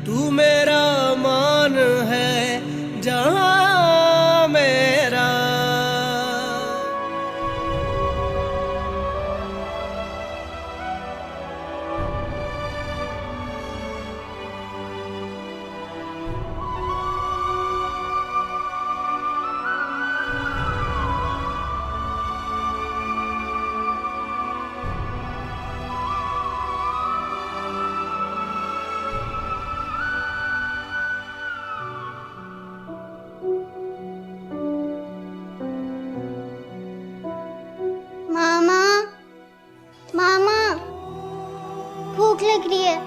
तू मेरा मान है जहां मेरा। मामा, मामा, भूख लग रही है।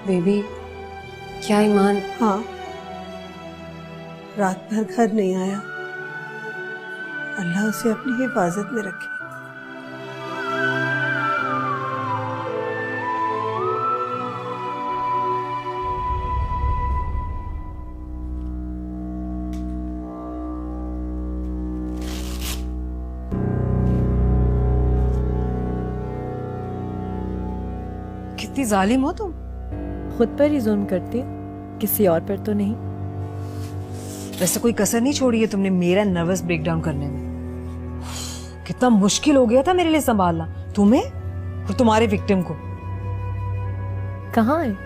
बेबी, क्या ईमान? हाँ, रात भर घर नहीं आया। अल्लाह उसे अपनी हिफाजत में रखे। कितनी जालिम हो तुम। खुद पर ही जुल्म करती, किसी और पर तो नहीं। वैसे कोई कसर नहीं छोड़ी है तुमने मेरा नर्वस ब्रेकडाउन करने में। कितना मुश्किल हो गया था मेरे लिए संभालना तुम्हें और तुम्हारे विक्टिम को। कहाँ है?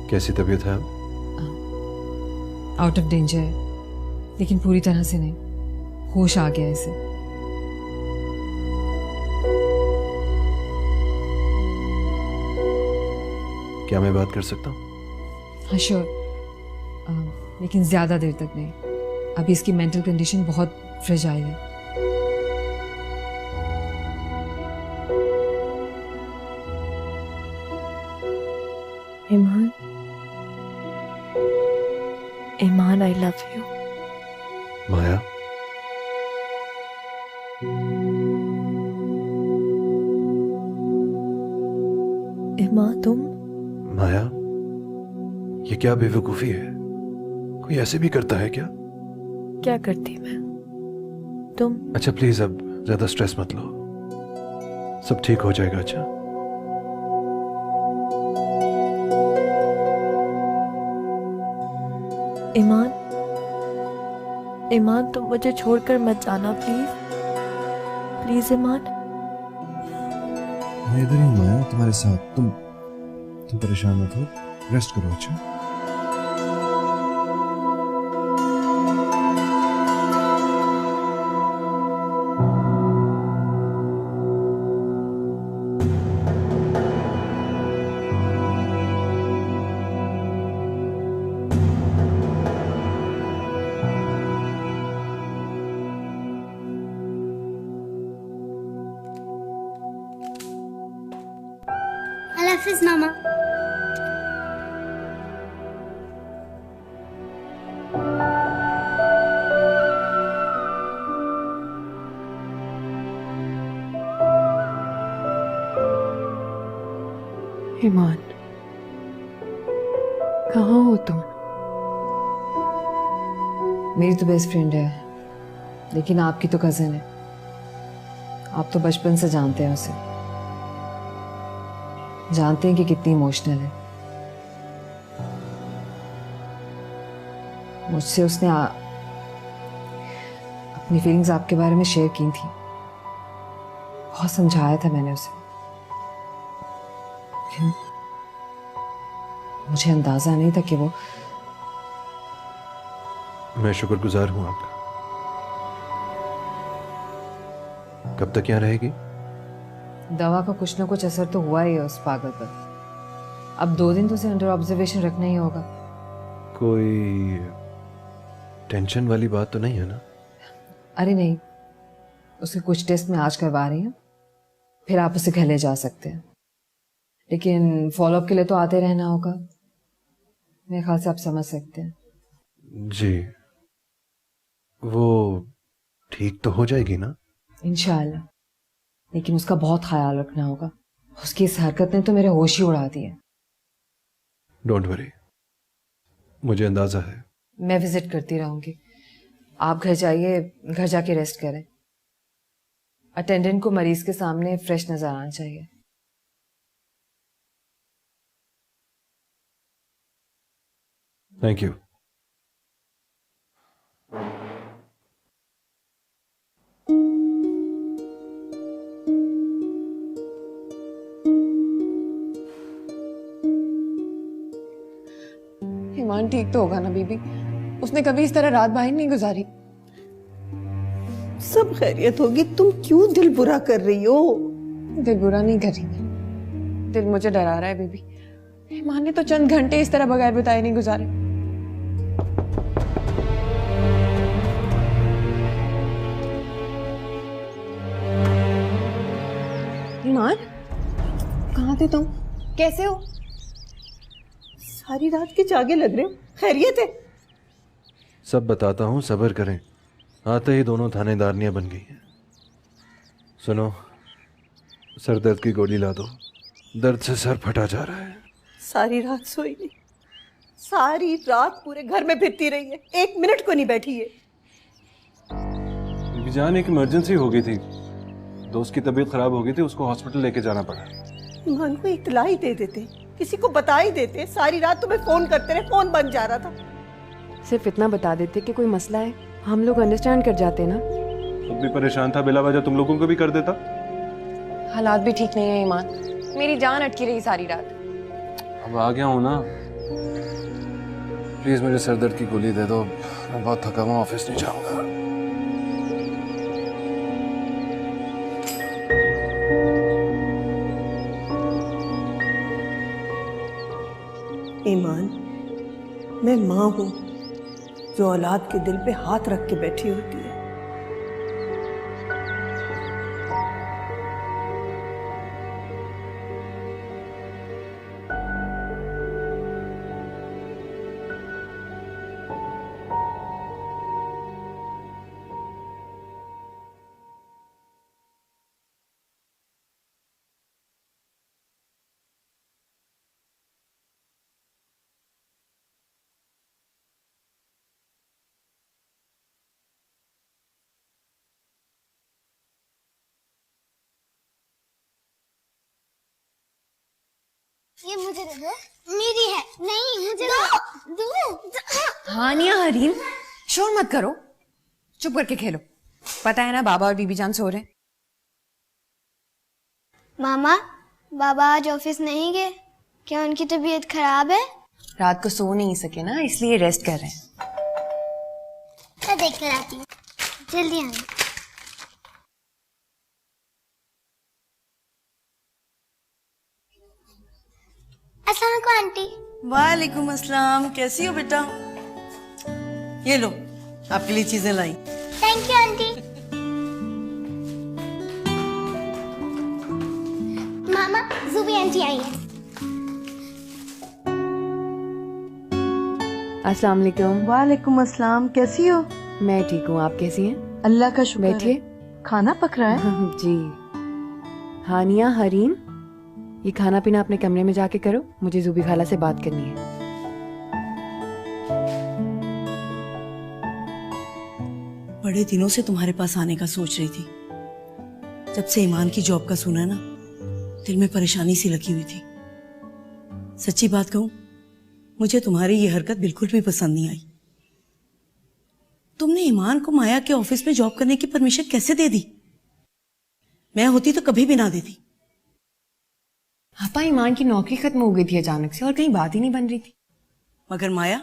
कैसी तबीयत है? आउट ऑफ डेंजर है, लेकिन पूरी तरह से नहीं। होश आ गया इसे। क्या मैं बात कर सकता हूँ? हाँ श्योर, लेकिन ज्यादा देर तक नहीं। अभी इसकी मेंटल कंडीशन बहुत फ्रेजाइल है। ईमान, ईमान, आई लव यू। माया, ईमान, तुम? माया, ये क्या बेवकूफी है? कोई ऐसे भी करता है क्या? क्या करती मैं? तुम? अच्छा प्लीज अब ज्यादा स्ट्रेस मत लो, सब ठीक हो जाएगा। अच्छा ईमान, ईमान, तुम मुझे छोड़कर मत जाना प्लीज। प्लीज ईमान। मैं इधर ही हूँ माया, तुम्हारे साथ। तुम परेशान मत हो, रेस्ट करो। अच्छा अल्लाह हाफिज मामा। ईमान, कहाँ हो तुम? मेरी तो बेस्ट फ्रेंड है, लेकिन आपकी तो कजिन है। आप तो बचपन से जानते हैं उसे, जानते हैं कि कितनी इमोशनल है। मुझसे उसने अपनी फीलिंग्स आपके बारे में शेयर की थी। बहुत समझाया था मैंने उसे, लेकिन मुझे अंदाजा नहीं था कि वो। मैं शुक्रगुजार हूं आपका। कब तक यहाँ रहेगी? दवा का कुछ ना कुछ असर तो हुआ ही है उस पागल पर। अब 2 दिन तो उसे अंडर ऑब्जर्वेशन रखना ही होगा। कोई टेंशन वाली बात तो नहीं है ना? अरे नहीं, उसके कुछ टेस्ट मैं आज करवा रही हूँ, फिर आप उसे घर ले जा सकते हैं। लेकिन फॉलोअप के लिए तो आते रहना होगा। मेरे ख्याल से आप समझ सकते हैं। जी, वो ठीक तो हो जाएगी ना? इंशाल्लाह, लेकिन उसका बहुत ख्याल रखना होगा। उसकी इस हरकत ने तो मेरे होश ही उड़ा दिए। डोंट वरी, मुझे अंदाजा है। मैं विजिट करती रहूंगी। आप घर जाइए, घर जाके रेस्ट करें। अटेंडेंट को मरीज के सामने फ्रेश नजर आना चाहिए। Thank you. ईमान ठीक तो होगा ना बीबी? उसने कभी इस तरह रात बाहर नहीं गुजारी। सब खैरियत होगी, तुम क्यों दिल बुरा कर रही हो? दिल बुरा नहीं कर रही मैं, दिल मुझे डरा रहा है बीबी। ईमान ने तो चंद घंटे इस तरह बगैर बताए नहीं गुजारे। ईमान, कहाँ थे तुम? कैसे हो? सारी रात के जागे लग रहे हो, खैरियत है? सब बताता हूँ, सब्र करें। आते ही दोनों थानेदारनियां बन गई हैं। सुनो, सर दर्द की गोली ला दो, दर्द से सर फटा जा रहा है। सारी रात सोई नहीं, सारी रात पूरे घर में फिरती रही है, 1 मिनट को नहीं बैठी है। बीबी जान, एक इमरजेंसी हो गई थी, दोस्त की तबीयत खराब हो गई थी, उसको हॉस्पिटल लेके जाना पड़ा। ईमान को इतला ही दे देते, किसी को बता ही देते। सारी रात तुम्हें फोन करते रहे, फोन बंद जा रहा था। सिर्फ इतना बता देते कि कोई मसला है, हम लोग अंडरस्टैंड कर जाते ना। खुद भी परेशान था, बिला वजह तुम लोगों को भी कर देता। हालात भी ठीक नहीं है ईमान, मेरी जान अटकी रही सारी रात। अब आ गया हूँ ना, प्लीज मुझे सर दर्द की गोली दे दो, मैं बहुत थका हुआ, ऑफिस नहीं जाऊंगा। ईमान, मैं माँ हूँ जो औलाद के दिल पे हाथ रख के बैठी होती है। ये मुझे दे दो। मेरी है। नहीं, मुझे दो। हानिया हरीम, शोर मत करो, चुप करके खेलो। पता है ना बाबा और बीबी जान सो रहे हैं। मामा, बाबा आज ऑफिस नहीं गए? क्या उनकी तबीयत खराब है? रात को सो नहीं सके ना, इसलिए रेस्ट कर रहे हैं। मैं देख कर आती हूँ, जल्दी आना। अस्सलाम वालेकुम आंटी। वालेकुम अस्सलाम, कैसी हो बेटा? ये लो, आपके लिए चीजें लाई। Thank you aunty. मामा, ज़ुबी आंटी आई है। अस्सलाम वालेकुम। वालेकुम अस्सलाम, कैसी हो? मैं ठीक हूँ, आप कैसी हैं? अल्लाह का शुक्र है। बैठिए। खाना पक रहा है? जी। हानिया हरीम, ये खाना पीना अपने कमरे में जाके करो, मुझे ज़ुबी खाला से बात करनी है। बड़े दिनों से तुम्हारे पास आने का सोच रही थी। जब से ईमान की जॉब का सुना ना, दिल में परेशानी सी लगी हुई थी। सच्ची बात कहूं, मुझे तुम्हारी ये हरकत बिल्कुल भी पसंद नहीं आई। तुमने ईमान को माया के ऑफिस में जॉब करने की परमिशन कैसे दे दी? मैं होती तो कभी भी ना देती। आपा, ईमान की नौकरी खत्म हो गई थी अचानक से और कहीं बात ही नहीं बन रही थी। मगर माया,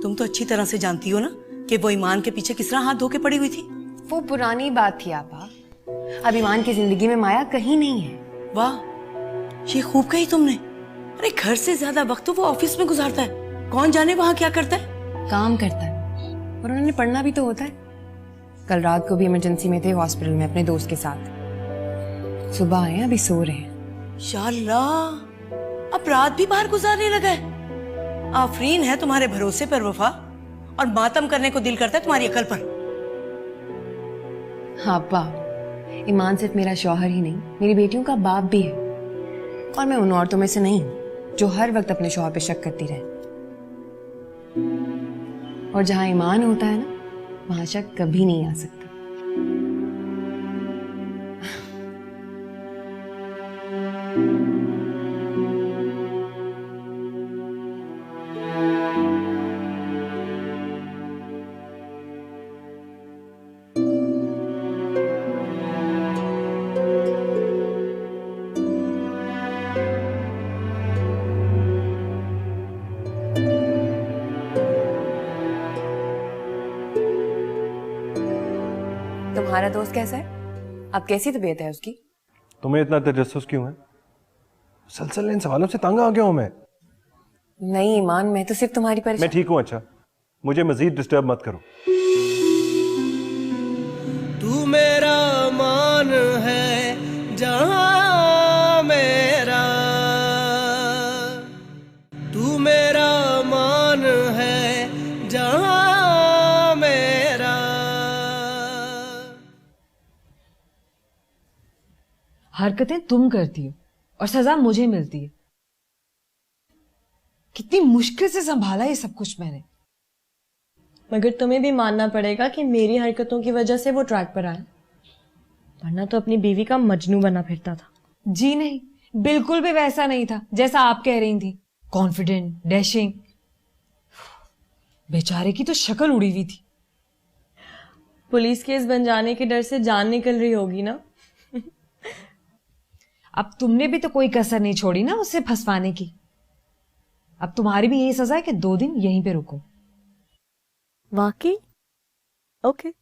तुम तो अच्छी तरह से जानती हो ना कि वो ईमान के पीछे किस तरह हाथ धो के पड़ी हुई थी। वो पुरानी बात थी आपा। अब ईमान की जिंदगी में माया कहीं नहीं है। वाह, ये खूब कही तुमने। अरे घर से ज्यादा वक्त तो वो ऑफिस में गुजारता है। कौन जाने वहां क्या करता है। काम करता है और उन्होंने पढ़ना भी तो होता है। कल रात को भी इमरजेंसी में थे हॉस्पिटल में अपने दोस्त के साथ। सुबह आए, अभी सो रहे हैं। शाल्लाह, अब रात भी बाहर गुजारने लगा है। आफरीन है तुम्हारे भरोसे पर वफा, और मातम करने को दिल करता है तुम्हारी अकल पर। हाँ आपा, ईमान सिर्फ मेरा शौहर ही नहीं, मेरी बेटियों का बाप भी है। और मैं उन औरतों में से नहीं हूं जो हर वक्त अपने शौहर पे शक करती रहे। और जहां ईमान होता है ना, वहां शक कभी नहीं आ सकता। तुम्हारा दोस्त कैसा है? अब कैसी तबीयत है उसकी? तुम्हें इतना तजस्सुस क्यों है? सलसल इन सवालों से तंग आ गया हूं मैं। नहीं ईमान, मैं तो सिर्फ तुम्हारी मैं ठीक हूं। अच्छा, मुझे मजीद डिस्टर्ब मत करो। तू मेरा मान है जहां मेरा, तू मेरा मान है जहां मेरा। हरकतें तुम करती हो और सजा मुझे मिलती है। कितनी मुश्किल से संभाला ये सब कुछ मैंने। मगर तुम्हें भी मानना पड़ेगा कि मेरी हरकतों की वजह से वो ट्रैक पर आया, वरना तो अपनी बीवी का मजनू बना फिरता था। जी नहीं, बिल्कुल भी वैसा नहीं था जैसा आप कह रही थी। Confident, dashing. बेचारे की तो शक्ल उड़ी हुई थी। पुलिस केस बन जाने के डर से जान निकल रही होगी ना। अब तुमने भी तो कोई कसर नहीं छोड़ी ना उसे फंसवाने की। अब तुम्हारी भी यही सजा है कि 2 दिन यहीं पे रुको। वाकई? ओके।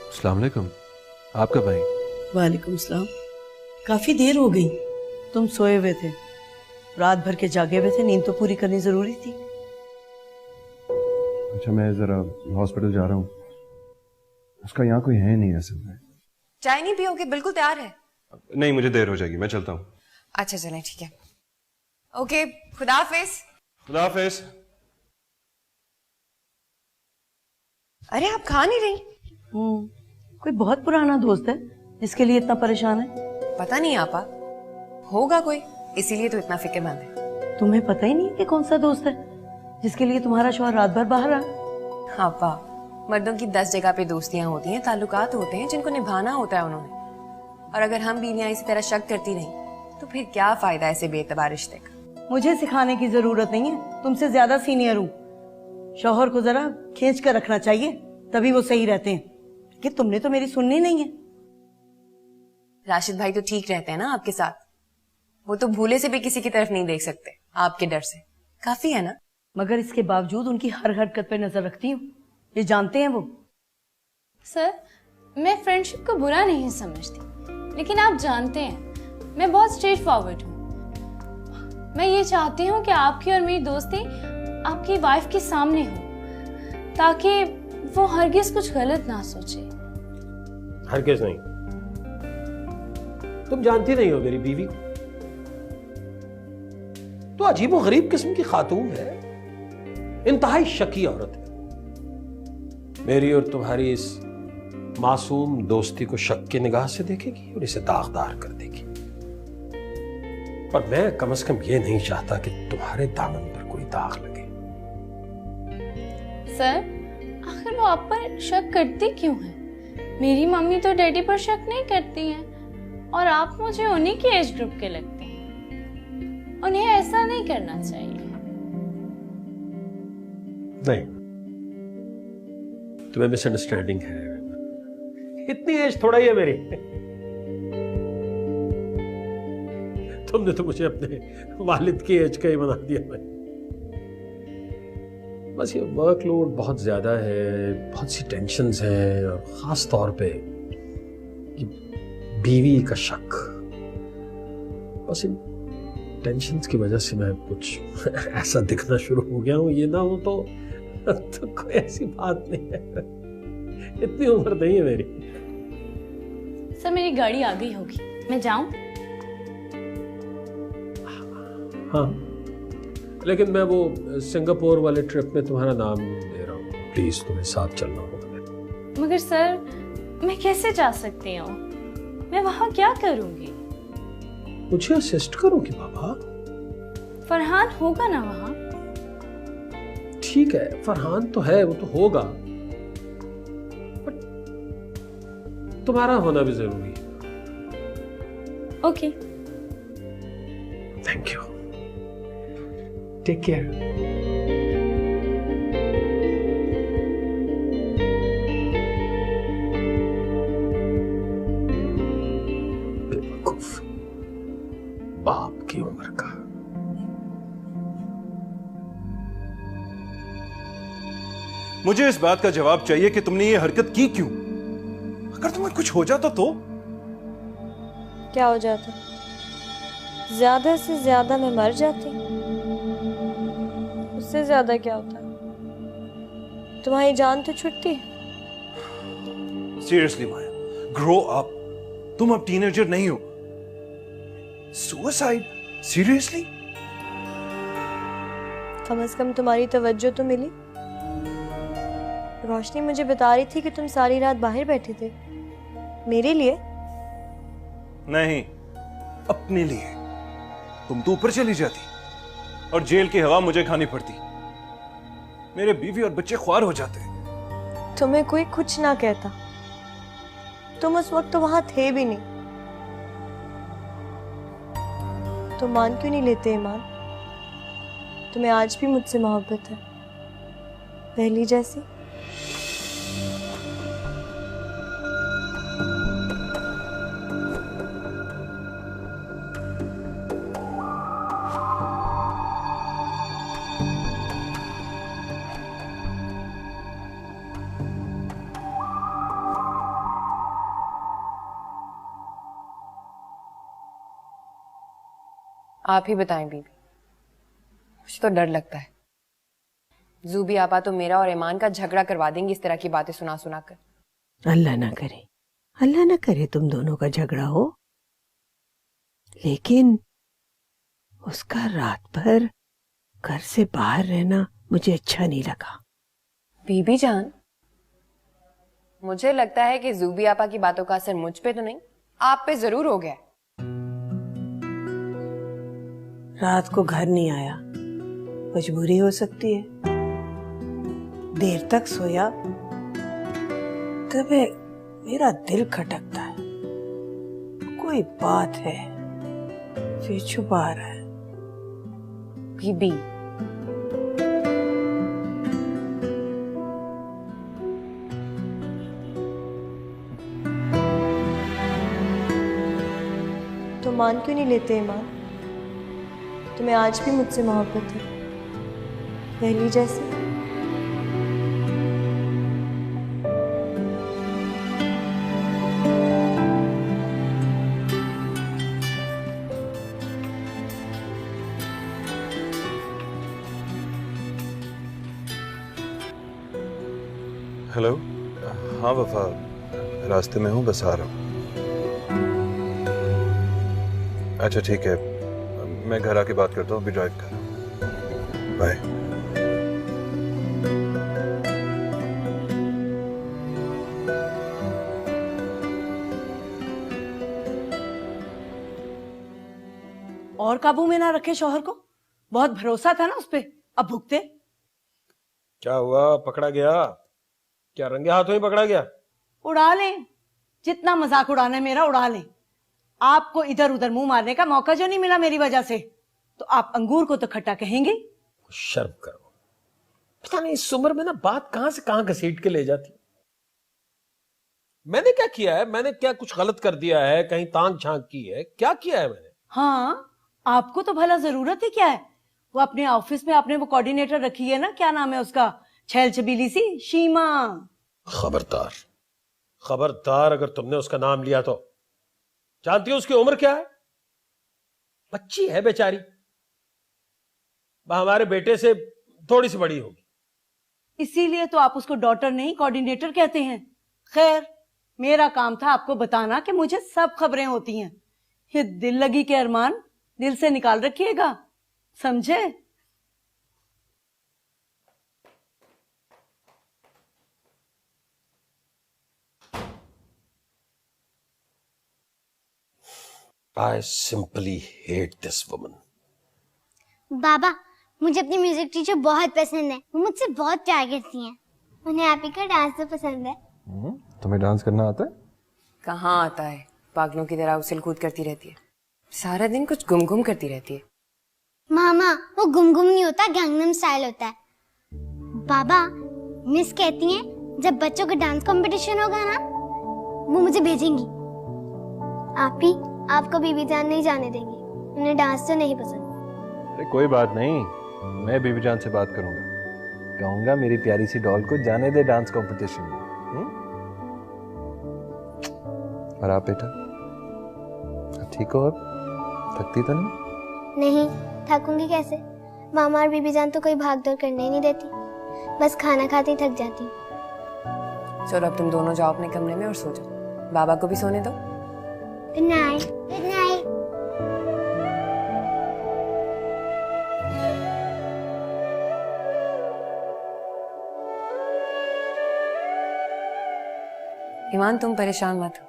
अस्सलाम वालेकुम। आप कब आई? वालेकुम सलाम। काफी देर हो गई, तुम सोए हुए थे, रात भर के जागे हुए थे, नींद तो पूरी करनी जरूरी थी। अच्छा, मैं जरा हॉस्पिटल जा रहा हूँ। उसका यहाँ कोई है नहीं असल में। चाय नहीं पियोगे? बिल्कुल तैयार है। नहीं, मुझे देर हो जाएगी, मैं चलता हूँ। अच्छा चलें, ठीक है। ओके, खुदा हाफिज। खुदा हाफिज। अरे आप खा नहीं रही? कोई बहुत पुराना दोस्त है जिसके लिए इतना परेशान है? पता नहीं आपा, होगा कोई, इसीलिए तो इतना फिक्रमंद है। तुम्हें पता ही नहीं कि कौन सा दोस्त है जिसके लिए तुम्हारा शौहर रात भर बाहर रहा? आपा, मर्दों की 10 जगह पे दोस्तियां होती हैं, ताल्लुकात होते हैं जिनको निभाना होता है उन्होंने। और अगर हम बीवियां इसी तरह शक करती रहीं तो फिर क्या फायदा ऐसे बेतबार रिश्ते का। मुझे सिखाने की जरूरत नहीं है, तुमसे ज्यादा सीनियर हूँ। शौहर को जरा खींच कर रखना चाहिए, तभी वो सही रहते हैं। कि तुमने तो मेरी सुननी नहीं है। राशिद भाई तो ठीक रहते हैं ना आपके साथ, वो तो भूले से भी किसी की तरफ नहीं देख सकते आपके डर से। काफी है ना। मगर इसके बावजूद उनकी हर हरकत पे नजर रखती हूँ, ये जानते हैं वो। सर, मैं फ्रेंडशिप को बुरा नहीं समझती, लेकिन आप जानते हैं मैं बहुत स्ट्रेट फॉरवर्ड हूँ। मैं ये चाहती हूँ कि आपकी और मेरी दोस्ती आपकी वाइफ के सामने हो, ताकि वो हरगिज कुछ गलत ना सोचे। हरगिज नहीं, तुम जानती नहीं हो मेरी बीवी को, तो अजीबो गरीब किस्म की खातून है, इंतहाई शकी औरत है। मेरी और तुम्हारी इस मासूम दोस्ती को शक की निगाह से देखेगी और इसे दागदार कर देगी। पर मैं कम से कम ये नहीं चाहता कि तुम्हारे दामन पर कोई दाग लगे। सर, आखिर वो आप पर शक करती क्यों है? मेरी मम्मी तो डैडी पर शक नहीं करती हैं और आप मुझे उन्हीं के एज ग्रुप के लगते हैं। उन्हें ऐसा नहीं करना चाहिए। नहीं, तुम्हें मिसअंडरस्टैंडिंग है। इतनी एज थोड़ा ही है मेरी। तुमने तो मुझे अपने वालिद की एज का ही बना दिया भाई। बस ये वर्कलोड बहुत ज्यादा है, बहुत सी टेंशन्स हैं और खास तौर पे बीवी का शक। बस इन टेंशन्स की वजह से मैं कुछ ऐसा दिखना शुरू हो गया हूँ। ये ना हो तो कोई ऐसी बात नहीं है, इतनी उम्र नहीं है मेरी। सर, मेरी गाड़ी आ गई होगी, मैं जाऊं? हाँ, लेकिन मैं वो सिंगापुर वाले ट्रिप में तुम्हारा नाम दे रहा हूँ, प्लीज तुम्हें साथ चलना होगा। मगर सर, मैं कैसे जा सकती हूँ? मैं वहां क्या करूंगी? मुझे असिस्ट करोगी बाबा? फरहान होगा ना वहां? ठीक है, फरहान तो है, वो तो होगा, बट तुम्हारा होना भी जरूरी है। Okay, thank you, take care. बेवकूफ, बाप की उम्र का। मुझे इस बात का जवाब चाहिए कि तुमने ये हरकत की क्यों? अगर तुम्हें कुछ हो जाता तो? क्या हो जाता? ज्यादा से ज्यादा मैं मर जाती। उससे ज्यादा क्या होता? तुम्हारी जान तो छुटती। सीरियसली माया, ग्रो अप। तुम अब टीनेजर नहीं हो। सुसाइड? सीरियसली? कम से कम तुम्हारी तवज्जो तो मिली। रोशनी मुझे बता रही थी कि तुम सारी रात बाहर बैठे थे। मेरे लिए? नहीं, अपने लिए। तुम तो ऊपर चली जाती और जेल की हवा मुझे खानी पड़ती। मेरे बीवी और बच्चे ख्वार हो जाते। तुम्हें कोई कुछ ना कहता। तुम उस वक्त तो वहां थे भी नहीं। तुम मान क्यों नहीं लेते ईमान? तुम्हें आज भी मुझसे मोहब्बत है, पहली जैसी। आप ही बताएं बीबी, मुझे तो डर लगता है। जूबी आपा तो मेरा और ईमान का झगड़ा करवा देंगी इस तरह की बातें सुना सुना कर। अल्लाह ना करे, अल्लाह ना करे तुम दोनों का झगड़ा हो। लेकिन उसका रात भर घर से बाहर रहना मुझे अच्छा नहीं लगा। बीबी जान, मुझे लगता है कि जूबी आपा की बातों का असर मुझ पे तो नहीं, आप पे जरूर हो गया। रात को घर नहीं आया, मजबूरी हो सकती है। देर तक सोया तबे मेरा दिल खटकता है। कोई बात है फिर छुपा रहा है। बीबी, तो मान क्यों नहीं लेते ईमान? तुम्हें आज भी मुझसे मोहब्बत है, पहली जैसी। हेलो, हाँ वफा, रास्ते में हूँ, बस आ रहा हूँ। अच्छा ठीक है, मैं घर आके बात करता हूँ, अभी ड्राइव कर रहा हूँ। बाय। और काबू में ना रखे शौहर को, बहुत भरोसा था ना उस पे, अब भुगते। क्या हुआ, पकड़ा गया? क्या रंगे हाथों ही पकड़ा गया? उड़ा लें, जितना मजाक उड़ाना है मेरा उड़ा लें। आपको इधर उधर मुंह मारने का मौका जो नहीं मिला मेरी वजह से, तो आप अंगूर को तो खट्टा कहेंगे। शर्म करो, पता नहीं इस उम्र में ना बात कहां से कहां घसीट के ले जाती। मैंने क्या किया है? मैंने क्या कुछ गलत कर दिया है? कहीं तांग झांक की है? क्या किया है मैंने? हाँ, आपको तो भला जरूरत ही क्या है? वो अपने ऑफिस में आपने वो कोऑर्डिनेटर रखी है ना, क्या नाम है उसका, छैल छबीली सी, शीमा। खबरदार, खबरदार अगर तुमने उसका नाम लिया तो। जानती हो उसकी उम्र क्या है? बच्ची है बेचारी, वह हमारे बेटे से थोड़ी सी बड़ी होगी। इसीलिए तो आप उसको डॉटर नहीं कोऑर्डिनेटर कहते हैं। खैर, मेरा काम था आपको बताना कि मुझे सब खबरें होती हैं। ये दिल लगी के अरमान दिल से निकाल रखिएगा, समझे? I simply hate this woman. बाबा, मुझे अपनी म्यूजिक टीचर बहुत पसंद है, वो मुझसे बहुत प्यार करती हैं। उन्हें आप ही का डांस तो पसंद है। तुम्हें डांस करना आता है? कहाँ आता है, पागलों की तरह उछल कूद करती रहती है, सारा दिन कुछ गुम करती रहती है। मामा, वो गुम नहीं होता, गैंगनम स्टाइल होता है। बाबा, मिस कहती हैं जब बच्चों का डांस कंपटीशन होगा ना, वो मुझे भेजेंगी। आप ही आपको बीबी जान नहीं जाने देंगी, उन्हें डांस तो नहीं पसंद। अरे कोई बात नहीं, मैं बीबी जान से बात करूंगा, कहूंगा मेरी प्यारी सी डॉल को जाने दे डांस कंपटीशन में। और आप बेटा ठीक हो? अब थकती तो नहीं? नहीं, थकूंगी कैसे? मामा और बीबी जान तो कोई भाग दौड़ करने ही नहीं देती, बस खाना खाते ही थक जाती। चलो अब तुम दोनों जाओ अपने कमरे में और सो जाओ, बाबा को भी सोने दो। Good night. Good night. Iman, तुम परेशान मत हो,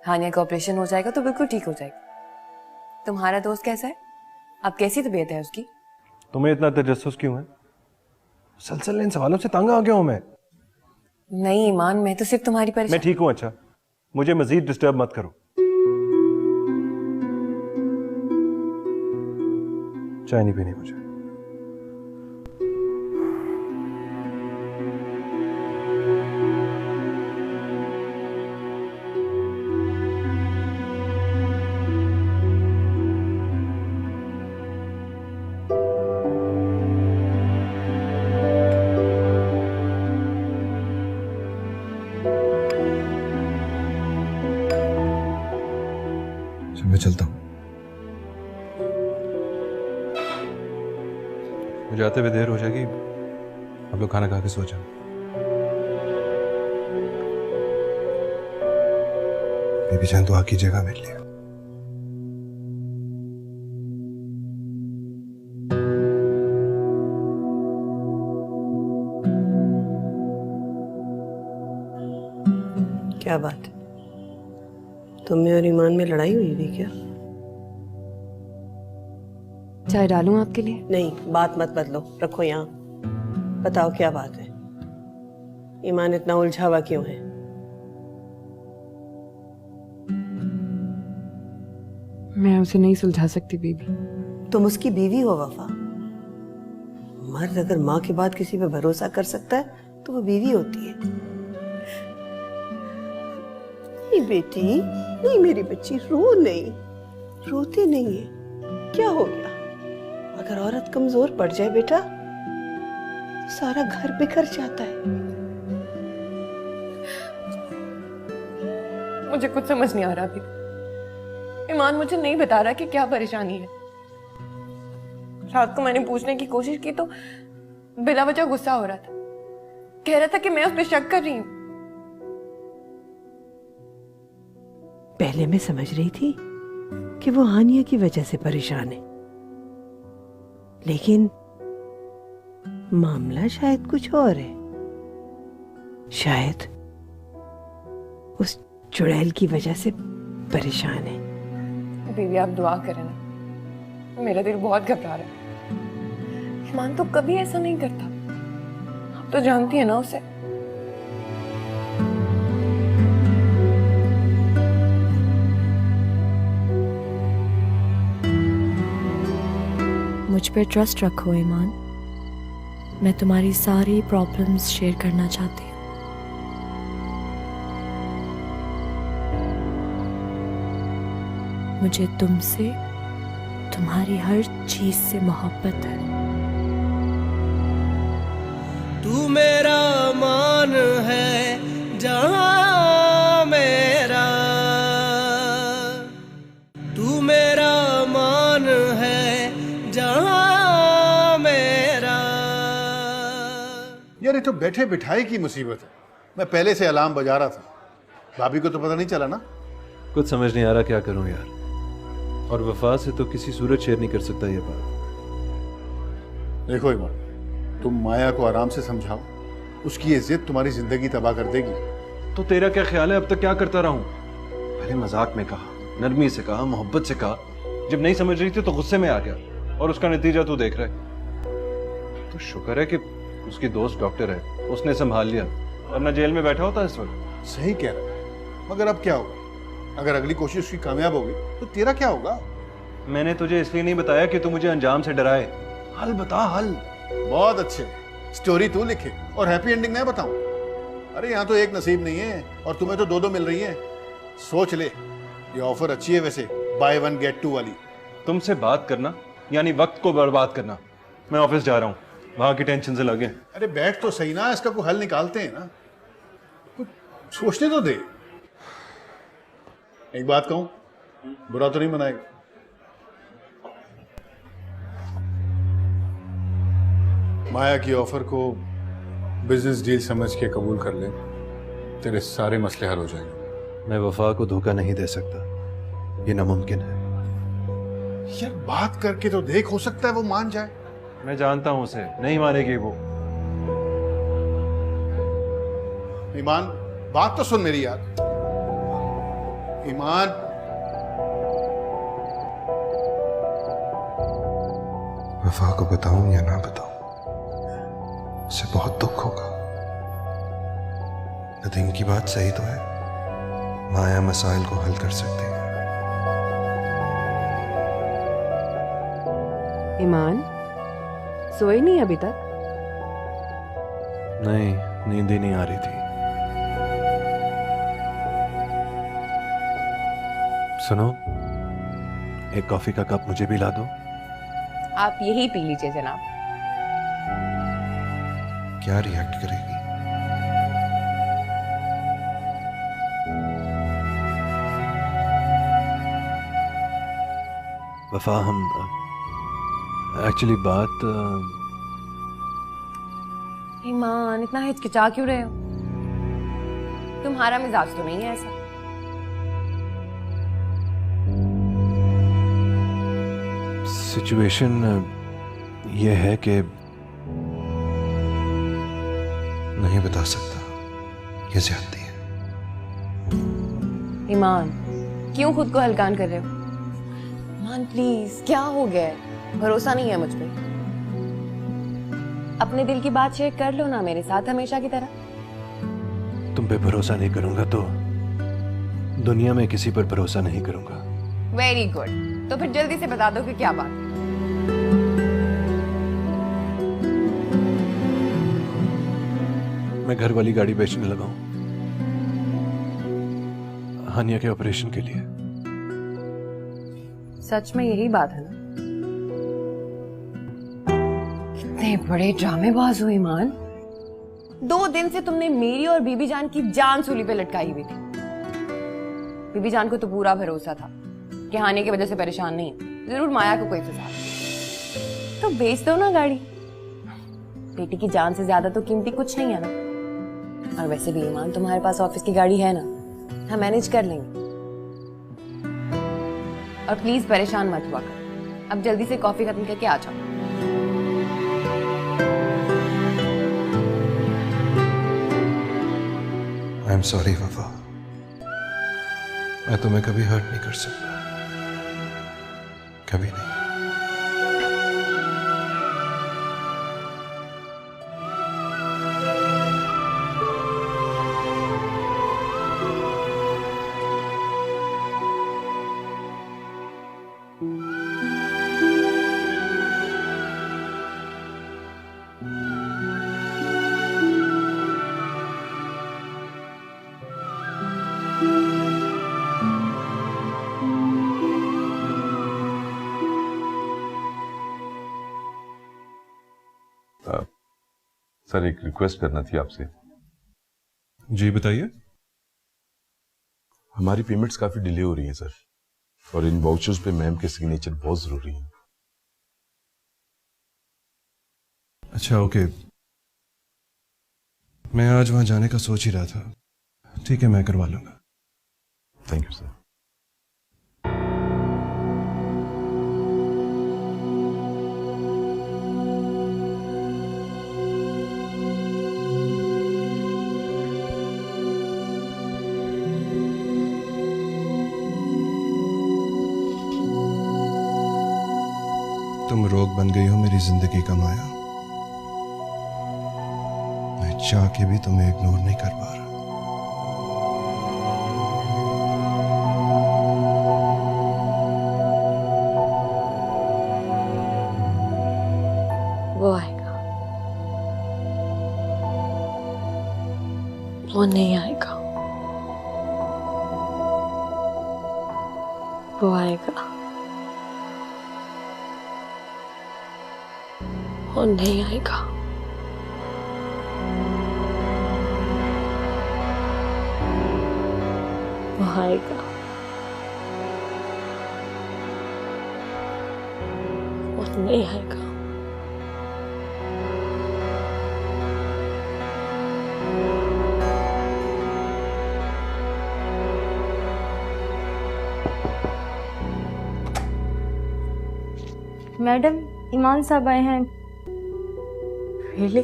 हानिया का ऑपरेशन हो जाएगा तो बिल्कुल ठीक हो जाएगा। तुम्हारा दोस्त कैसा है? अब कैसी तबीयत है उसकी? तुम्हें इतना तजस्सुस क्यों है? सलसल इन सवालों से तंग आ गया हूं मैं। नहीं ईमान, मैं तो सिर्फ तुम्हारी परेशान। मैं ठीक हूं। अच्छा, मुझे मजीद डिस्टर्ब मत करो। चाय नहीं पीनी मुझे। मैं चलता हूँ। मुझे आते हुए देर हो जाएगी, आप लोग खाना खा के सो जाओ। बेबी जान तो आकी जगह मिल लिया। क्या बात, तुम्हें और ईमान में लड़ाई हुई थी क्या? चाय डालूं आपके लिए? नहीं, बात मत बदलो, रखो यहाँ। बताओ क्या बात है? ईमान इतना उलझा हुआ क्यों है? मैं उसे नहीं सुलझा सकती बीबी। तुम उसकी बीवी हो वफा। मर्द अगर माँ के बाद किसी पे भरोसा कर सकता है तो वो बीवी होती है। नहीं बेटी, नहीं मेरी बच्ची, रो नहीं, रोते नहीं है। क्या हो गया? अगर औरत कमजोर पड़ जाए बेटा तो सारा घर बिखर जाता है। मुझे कुछ समझ नहीं आ रहा अभी। ईमान मुझे नहीं बता रहा कि क्या परेशानी है। रात को मैंने पूछने की कोशिश की तो बिला वजह गुस्सा हो रहा था, कह रहा था कि मैं उस पर शक कर रही हूं। पहले मैं समझ रही थी कि वो हानिया की वजह से परेशान है, लेकिन मामला शायद कुछ और है। शायद उस चुड़ैल की वजह से परेशान है। बीवी आप दुआ करें ना, मेरा दिल बहुत घबरा रहा है। ईमान तो कभी ऐसा नहीं करता, आप तो जानती है ना उसे। मुझ पे ट्रस्ट रखो ईमान, मैं तुम्हारी सारी प्रॉब्लम्स शेयर करना चाहती हूँ। मुझे तुमसे, तुम्हारी हर चीज से मोहब्बत है। तू मेरा मान है जहां मेरा, तू मेरा मान है जहां मेरा। यार ये तो बैठे बिठाए की मुसीबत है। मैं पहले से अलार्म बजा रहा था, भाभी को तो पता नहीं चला ना। कुछ समझ नहीं आ रहा क्या करूं यार, और वफा से तो किसी सूरत शेयर नहीं कर सकता ये बात। देखो ईमान, तुम माया को आराम से समझाओ, उसकी ये जिद तुम्हारी जिंदगी तबाह कर देगी। तो तेरा क्या ख्याल है अब तक क्या करता रहा हूं? पहले मजाक में कहा, नरमी से कहा, मोहब्बत से कहा, जब नहीं समझ रही थी तो गुस्से में आ गया, और उसका नतीजा तू देख रहा है। तो शुक्र है कि उसकी दोस्त डॉक्टर है, उसने संभाल लिया, वरना जेल में बैठा होता इस वक्त। सही कह रहा है, मगर अब क्या होगा? अगर अगली कोशिश उसकी कामयाब होगी तो तेरा क्या होगा? मैंने तुझे इसलिए नहीं बताया कि तू मुझे अंजाम से डराए। हल बता, हल। बहुत अच्छे, स्टोरी तू लिखे और हैप्पी एंडिंग मैं बताऊं। अरे यहाँ तो एक नसीब नहीं है और तुम्हें तो दो मिल रही है। सोच ले, ये ऑफर अच्छी है वैसे, बाय वन गेट टू वाली। तुमसे बात करना यानी वक्त को बर्बाद करना। मैं ऑफिस जा रहा हूँ, वहां की टेंशन से लगे। अरे बैठ तो सही ना, इसका कोई हल निकालते हैं ना, कुछ सोचने तो दे। एक बात कहूं, बुरा तो नहीं मनाएगा? माया की ऑफर को बिजनेस डील समझ के कबूल कर ले, तेरे सारे मसले हल हो जाएंगे। मैं वफा को धोखा नहीं दे सकता, ये नामुमकिन है। यार बात करके तो देख, हो सकता है वो मान जाए। मैं जानता हूं उसे, नहीं मानेगी वो। ईमान, बात तो सुन मेरी यार। ईमान, वफा को बताऊं या ना बताऊं, उसे बहुत दुख होगा। नदीम की बात सही तो है, माया मसाइल को हल कर सकती है। ईमान, सोए नहीं अभी तक? नहीं, नींद ही नहीं आ रही थी। सुनो, एक कॉफी का कप मुझे भी ला दो। आप यही पी लीजिए जनाब। क्या रिएक्ट करेगी? वफा, हम एक्चुअली बात ईमान, इतना हिचकिचा क्यों रहे हो? तुम्हारा मिजाज तो नहीं है ऐसा। सिचुएशन ये है कि नहीं बता सकता, ये ज्यादती है। ईमान, क्यों खुद को हलकान कर रहे हो? ईमान प्लीज, क्या हो गया है? भरोसा नहीं है मुझ पे? अपने दिल की बात शेयर कर लो ना मेरे साथ, हमेशा की तरह। तुम पे भरोसा नहीं करूंगा तो दुनिया में किसी पर भरोसा नहीं करूंगा। वेरी गुड, तो फिर जल्दी से बता दो कि क्या बात। मैं घर वाली गाड़ी बेचने लगा हूं हानिया के ऑपरेशन के लिए। सच में यही बात है ना? कितने बड़े ड्रामेबाज हो ईमान। 2 दिन से तुमने मेरी और बीबी जान की जान सूली पे लटकाई हुई थी। बीबी जान को तो पूरा भरोसा था कि हानिया की वजह से परेशान नहीं, जरूर माया को कोई फंसा। तो बेच दो ना गाड़ी, बेटी की जान से ज्यादा तो कीमती कुछ नहीं है ना। और वैसे भी ईमान, तुम्हारे पास ऑफिस की गाड़ी है ना, हम मैनेज कर लेंगे। और प्लीज परेशान मत हुआ कर। अब जल्दी से कॉफी खत्म करके आ जाओ। आई एम सॉरी वफा, मैं तुम्हें कभी हर्ट नहीं कर सकता, कभी नहीं। सर एक रिक्वेस्ट करना थी आपसे। जी बताइए। हमारी पेमेंट्स काफी डिले हो रही हैं सर, और इन वाउचर्स पे मैम के सिग्नेचर बहुत जरूरी है। अच्छा ओके, मैं आज वहां जाने का सोच ही रहा था। ठीक है, मैं करवा लूंगा। Thank you sir. तुम रोग बन गई हो मेरी जिंदगी का माया, मैं चाह के भी तुम्हें इग्नोर नहीं कर पा रहा। वो आएगा, वो नहीं आएगा, वो आएगा, वो नहीं आएगा। वो आएगा, वो नहीं आएगा। मैडम, ईमान साहब आए हैं। रियली?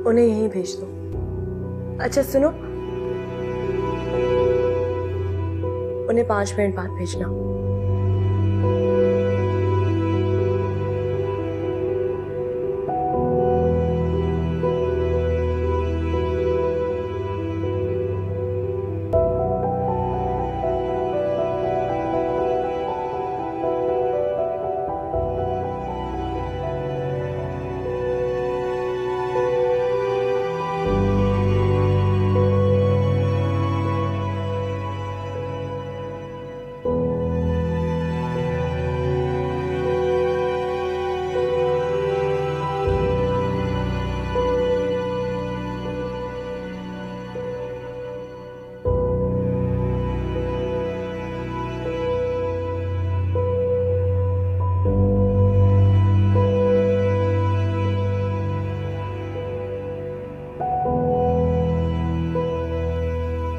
उन्हें यहीं भेज दो। अच्छा सुनो, उन्हें 5 मिनट बाद भेजना।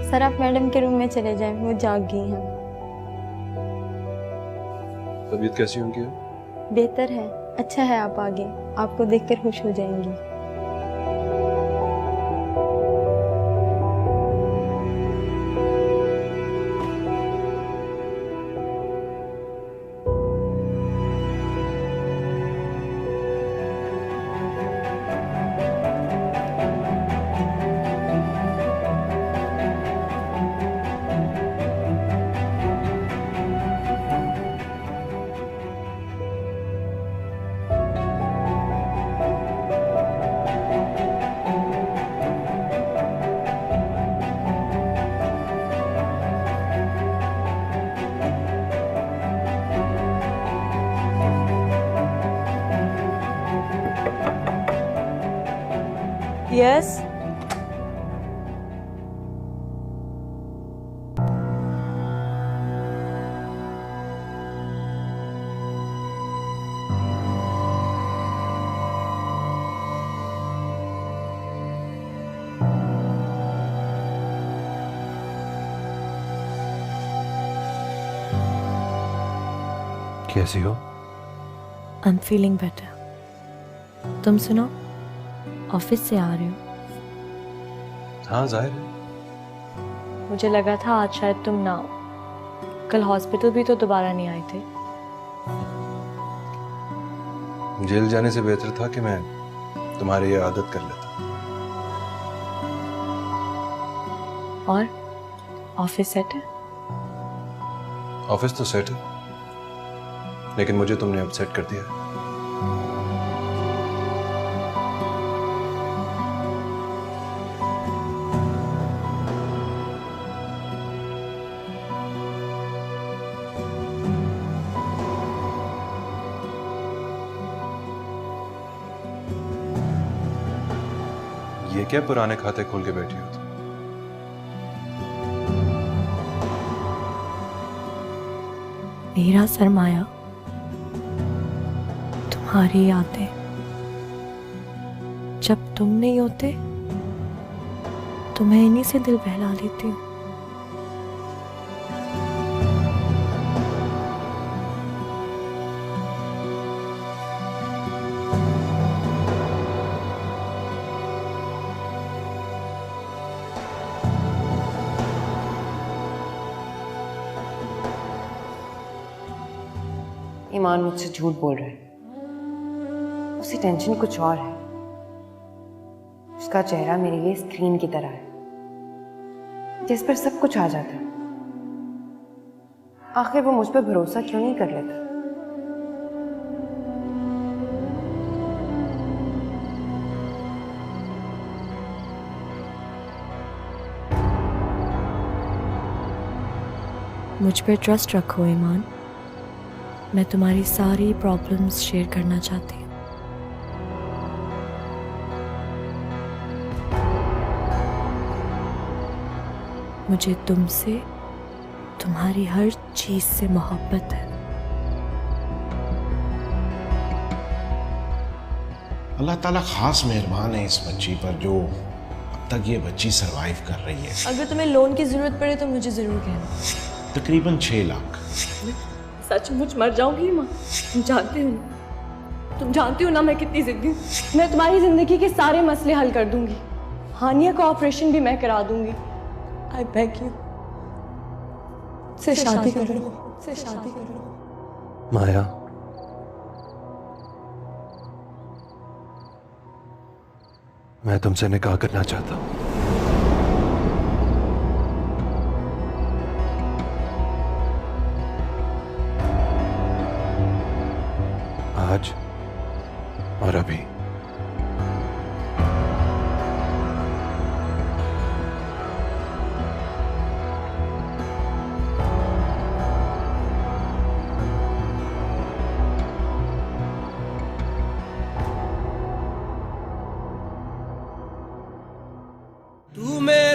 सर आप मैडम के रूम में चले जाएं, वो जाग गई हैं। तबीयत कैसी होगी? बेहतर है, अच्छा है आप आ गए, आपको देखकर खुश हो जाएंगी। यस कैसी हो? I am feeling better. तुम सुनो, ऑफिस से आ रहे हो? हाँ जाहिर है। मुझे लगा था आज शायद तुम ना हो। कल हॉस्पिटल भी तो दोबारा नहीं आए थे। जेल जाने से बेहतर था कि मैं तुम्हारी ये आदत कर लेता। और ऑफिस सेट है? ऑफिस तो सेट है, लेकिन मुझे तुमने अपसेट कर दिया है। ये क्या पुराने खाते खोल के बैठी हो तुम? मेरा सरमाया तुम्हारी यादें। जब तुम नहीं होते तो मैं इन्हीं से दिल बहला लेती हूँ। ईमान मुझसे झूठ बोल रहा है। उसे टेंशन कुछ और है। उसका चेहरा मेरे लिए स्क्रीन की तरह है, जिस पर सब कुछ आ जाता है। आखिर वो मुझ पर भरोसा क्यों नहीं कर लेता? मुझ पर ट्रस्ट रखो ईमान। मैं तुम्हारी सारी प्रॉब्लम्स शेयर करना चाहती हूँ। मुझे तुमसे, तुम्हारी हर चीज से मोहब्बत है। अल्लाह ताला खास मेहरबान है इस बच्ची पर, जो अब तक ये बच्ची सरवाइव कर रही है। अगर तुम्हें लोन की जरूरत पड़े तो मुझे जरूर कहना। तकरीबन 6 लाख। सचमुच मर जाऊंगी माँ। तुम जानती हो ना मैं कितनी जिद्दी हूँ। मैं तुम्हारी जिंदगी के सारे मसले हल कर दूंगी। हानिया का ऑपरेशन भी मैं करा दूंगी। आई बेग यू, से शादी कर लो, से शादी कर लो। माया, मैं तुमसे निकाह करना चाहता हूँ। आज और अभी। तू मेरा